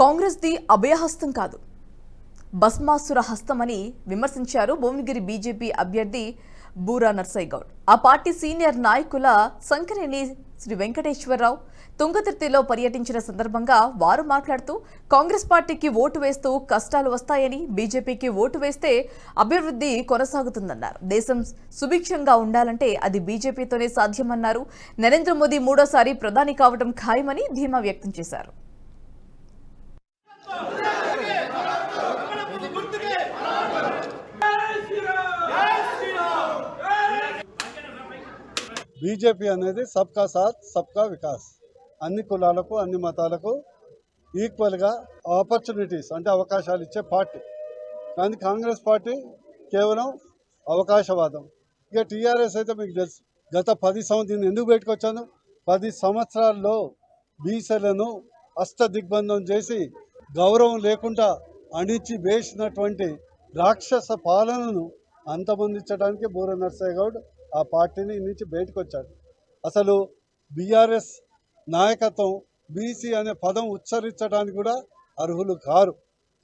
కాంగ్రెస్ది అభయహస్తం కాదు, భస్మాసుర హస్తమని విమర్శించారు భువనగిరి బీజేపీ అభ్యర్థి బూరా నర్సయ్య గౌడ్. ఆ పార్టీ సీనియర్ నాయకుల సంకరేణి శ్రీ వెంకటేశ్వరరావు తుంగతుర్తిలో పర్యటించిన సందర్భంగా వారు మాట్లాడుతూ కాంగ్రెస్ పార్టీకి ఓటు వేస్తూ కష్టాలు వస్తాయని, బీజేపీకి ఓటు వేస్తే అభివృద్ధి కొనసాగుతుందన్నారు. దేశం సుభిక్షంగా ఉండాలంటే అది బీజేపీతోనే సాధ్యమన్నారు. నరేంద్ర మోదీ మూడోసారి ప్రధాని కావడం ఖాయమని ధీమా వ్యక్తం చేశారు. బీజేపీ అనేది సబ్కా సాత్ సబ్కా వికాస్, అన్ని కులాలకు అన్ని మతాలకు ఈక్వల్గా ఆపర్చునిటీస్ అంటే అవకాశాలు ఇచ్చే పార్టీ. కానీ కాంగ్రెస్ పార్టీ కేవలం అవకాశవాదం. ఇక టీఆర్ఎస్ అయితే మీకు తెలుసు, గత 10 సంవత్సరాలు ఎందుకు పెట్టుకొచ్చాను, 10 సంవత్సరాల్లో బీసీలను అష్టదిగ్బంధం చేసి గౌరవం లేకుండా అణిచి వేసినటువంటి రాక్షస పాలనను అంతమొందించడానికి బూరా నర్సయ్య గౌడ్ ఆ పార్టీని నుంచి బయటకు వచ్చాడు. అసలు బీఆర్ఎస్ నాయకత్వం బీసీ అనే పదం ఉచ్చరించడానికి కూడా అర్హులు కారు.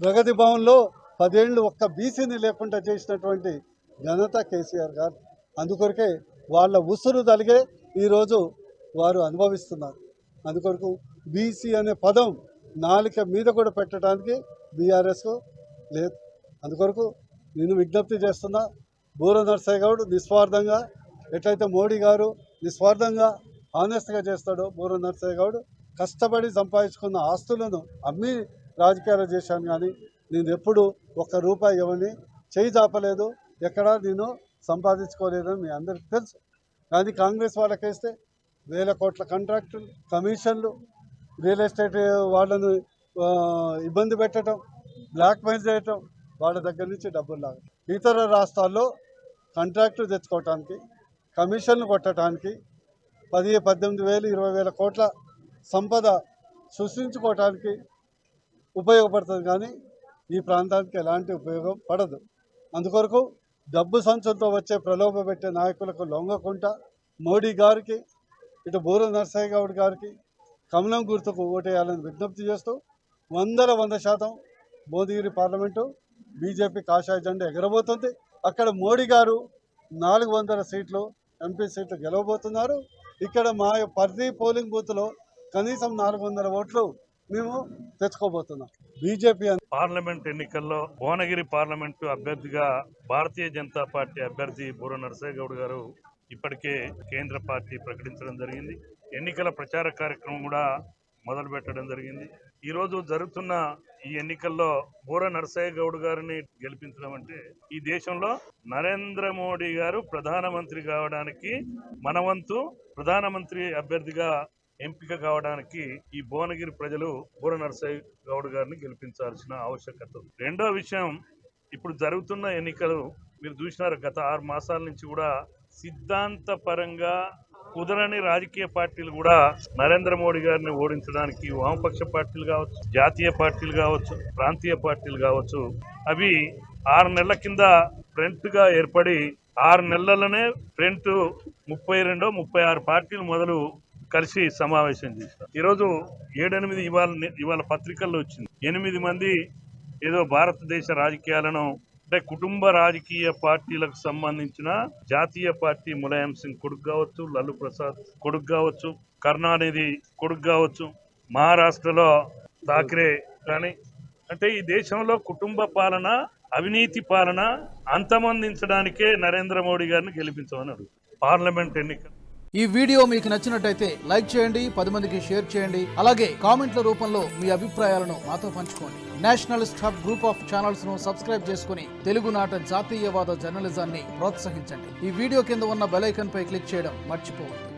ప్రగతి భవన్లో 10 ఏళ్ళు ఒక్క బీసీని లేకుండా చేసినటువంటి ఘనత కేసీఆర్ గారు. అందుకొరకే వాళ్ళ ఉసురు తలిగే ఈరోజు వారు అనుభవిస్తున్నారు. అందుకొరకు బీసీ అనే పదం నాలిక మీద కూడా పెట్టడానికి బీఆర్ఎస్ లేదు. అందుకొరకు నేను విజ్ఞప్తి చేస్తున్నా, బూరా నర్సయ్య గౌడ్ నిస్వార్థంగా ఎట్లయితే మోడీ గారు నిస్వార్థంగా ఆనెస్ట్గా చేస్తాడో, బూరా నర్సయ్య గౌడ్ కష్టపడి సంపాదించుకున్న ఆస్తులను అమ్మి రాజకీయాలు చేశాను. కానీ నేను ఎప్పుడు ఒక్క రూపాయి ఇవ్వని చేయి దాపలేదు, ఎక్కడా నేను సంపాదించుకోలేదని మీ అందరికీ తెలుసు. కానీ కాంగ్రెస్ వాళ్ళకేస్తే 1000 కోట్ల కాంట్రాక్టులు, కమిషన్లు, రియల్ ఎస్టేట్ వాళ్ళను ఇబ్బంది పెట్టడం, బ్లాక్మెయిల్ చేయటం, వాళ్ళ దగ్గర నుంచి డబ్బులు లాగడం. ఇతర రాష్ట్రాల్లో కాంట్రాక్టులు తెచ్చుకోవటానికి, కమిషన్లు కొట్టడానికి 10, 18,000, 20,000 కోట్ల సంపద సృష్టించుకోవటానికి ఉపయోగపడుతుంది. కానీ ఈ ప్రాంతానికి ఎలాంటి ఉపయోగం పడదు. అందుకొరకు డబ్బు సంచులతో వచ్చే ప్రలోభ పెట్టే నాయకులకు లొంగకుండా మోడీ గారికి, ఇటు బూరా నర్సయ్య గౌడ్ గారికి కమలం గుర్తుకు ఓటేయాలని విజ్ఞప్తి చేస్తూ 100% భువనగిరి పార్లమెంటు బీజేపీ కాషాయ జెండా ఎగరబోతుంది. అక్కడ మోడీ గారు 400 సీట్లు ఎంపీ సీట్లు గెలవబోతున్నారు. ఇక్కడ మా ప్రతి పోలింగ్ బూత్లో కనీసం 400 ఓట్లు మేము తెచ్చుకోబోతున్నాం. బీజేపీ పార్లమెంట్ ఎన్నికల్లో భువనగిరి పార్లమెంటు అభ్యర్థిగా భారతీయ జనతా పార్టీ అభ్యర్థి బూరా నర్సయ్య గౌడ్ గారు ఇప్పటికే కేంద్ర పార్టీ ప్రకటించడం జరిగింది. ఎన్నికల ప్రచార కార్యక్రమం కూడా మొదలు పెట్టడం జరిగింది. ఈరోజు జరుగుతున్న ఈ ఎన్నికల్లో బూరా నర్సయ్య గౌడ్ గారిని గెలిపించడం అంటే ఈ దేశంలో నరేంద్ర మోడీ గారు ప్రధానమంత్రి కావడానికి, మనవంతు ప్రధానమంత్రి అభ్యర్థిగా ఎంపిక కావడానికి ఈ భువనగిరి ప్రజలు బూరా నర్సయ్య గౌడ్ గారిని గెలిపించాల్సిన ఆవశ్యకత ఉంది. రెండో విషయం, ఇప్పుడు జరుగుతున్న ఎన్నికలు మీరు చూసినారు, గత 6 మాసాల నుంచి కూడా సిద్ధాంతపరంగా కుదరని రాజకీయ పార్టీలు కూడా నరేంద్ర మోడీ గారిని ఓడించడానికి, వామపక్ష పార్టీలు కావచ్చు, జాతీయ పార్టీలు కావచ్చు, ప్రాంతీయ పార్టీలు కావచ్చు, అవి 6 నెలల కింద ఫ్రంట్గా ఏర్పడి 6 నెలలనే ఫ్రంట్ 32, 36 పార్టీలు మొదలు కలిసి సమావేశం చేశారు. ఈరోజు 7-8 ఇవాళ పత్రికల్లో వచ్చింది. 8 మంది ఏదో భారతదేశ రాజకీయాలను అంటే కుటుంబ రాజకీయ పార్టీలకు సంబంధించిన జాతీయ పార్టీ ములాయం సింగ్ కొడుకు కావచ్చు, లల్లు ప్రసాద్ కొడుకు కావచ్చు, కరుణానిధి కొడుకు కావచ్చు, మహారాష్ట్రలో థాక్రే కానీ, అంటే ఈ దేశంలో కుటుంబ పాలన, అవినీతి పాలన అంతమొందించడానికే నరేంద్ర మోడీ గారిని గెలిపించమని అడుగుతారు. పార్లమెంట్ ఎన్నిక ఈ వీడియో మీకు నచ్చినట్టయితే లైక్ చేయండి, 10 మందికి షేర్ చేయండి. అలాగే కామెంట్ల రూపంలో మీ అభిప్రాయాలను మాతో పంచుకోండి. Nationalist hub group of channels ను సబ్స్క్రైబ్ చేసుకుని తెలుగునాట జాతీయవాద జర్నలిజాన్ని ప్రోత్సహించండి. ఈ వీడియో కింద ఉన్న బెల్ ఐకాన్ పై క్లిక్ చేయడం మర్చిపోవద్దు.